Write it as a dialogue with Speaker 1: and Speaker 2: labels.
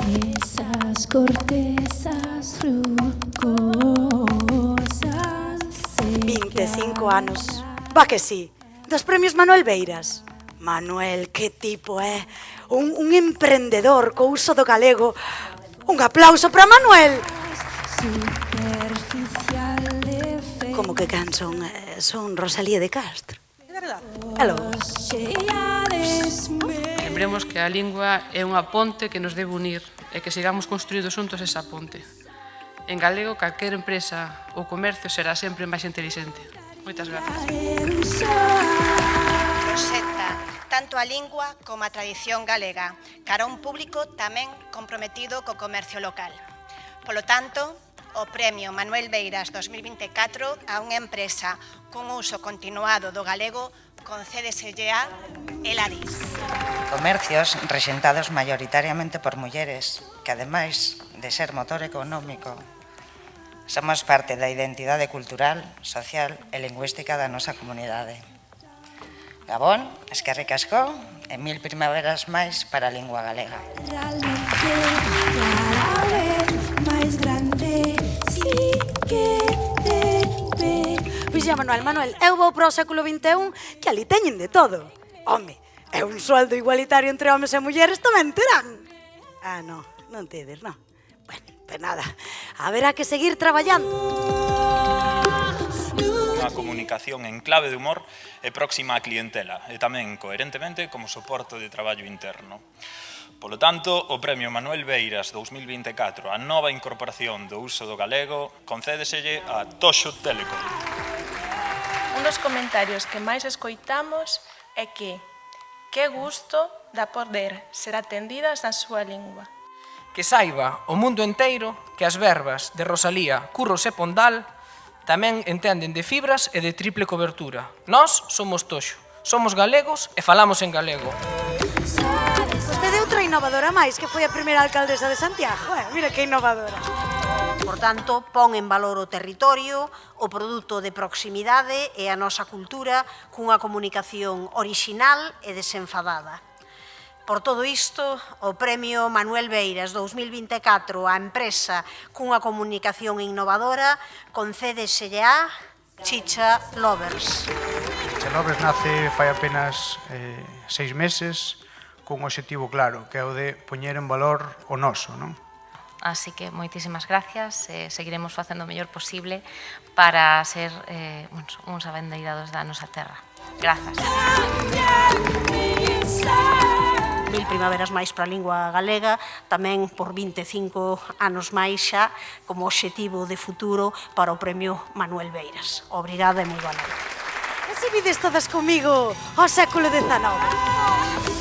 Speaker 1: Esas cortezas rugosas.
Speaker 2: 25 anos. Va que sí. Dos premios Manuel Beiras. Manuel, que tipo, un emprendedor co uso do galego. Un aplauso para Manuel. Como que can son? Son Rosalía de Castro. Aló.
Speaker 3: Lembremos que a lingua é unha ponte que nos debe unir e que sigamos construídos xuntos esa ponte. En galego, calquera empresa ou comercio será sempre máis intelixente. Moitas grazas.
Speaker 4: Proxecta tanto a lingua como a tradición galega, cara a un público tamén comprometido co comercio local. Polo tanto, o Premio Manuel Beiras 2024 a unha empresa cun uso continuado do galego concédeselle a Elaris.
Speaker 5: Comercios rexentados maioritariamente por mulleres, que ademais de ser motor económico, somos parte da identidade cultural, social e lingüística da nosa comunidade. Gabón, eskerrik asko e 1000 primaveras máis para a lingua galega.
Speaker 2: Pois xa, Manuel, eu vou para o século XXI que ali teñen de todo. Home, é un sueldo igualitario entre homes e mulleres tamén terán. Ah, non tedes, non. Bueno, pues nada, haberá que seguir traballando.
Speaker 6: Unha comunicación en clave de humor e próxima á clientela e tamén, coherentemente, como soporte de traballo interno. Polo tanto, o Premio Manuel Beiras 2024 a nova incorporación do uso do galego concédeselle a Toxo Telecom.
Speaker 7: Un dos comentarios que máis escoitamos é que gusto da poder ser atendidas na súa lingua.
Speaker 8: Que saiba o mundo enteiro que as verbas de Rosalía, Curros e Pondal tamén entenden de fibras e de triple cobertura. Nós somos Toxo, somos galegos e falamos en galego.
Speaker 2: Vostede é outra innovadora máis, que foi a primeira alcaldesa de Santiago. Mira que innovadora.
Speaker 4: Por tanto, pon en valor o territorio, o produto de proximidade e a nosa cultura cunha comunicación orixinal e desenfadada. Por todo isto, o Premio Manuel Beiras 2024 a empresa cunha comunicación innovadora concédeselle a Chicha Lovers.
Speaker 9: Chicha Lovers nace fai apenas 6 meses cun objetivo claro, que é o de poñer en valor o noso, non?
Speaker 10: Así que moitísimas gracias, seguiremos facendo o mellor posible para ser uns abandeirados da nosa terra. Grazas.
Speaker 4: 1000 primaveras máis para a lingua galega, tamén por 25 anos máis xa como obxectivo de futuro para o Premio Manuel Beiras. Obrigada e moi boa noite.
Speaker 2: E se vides todas comigo ao século XIX?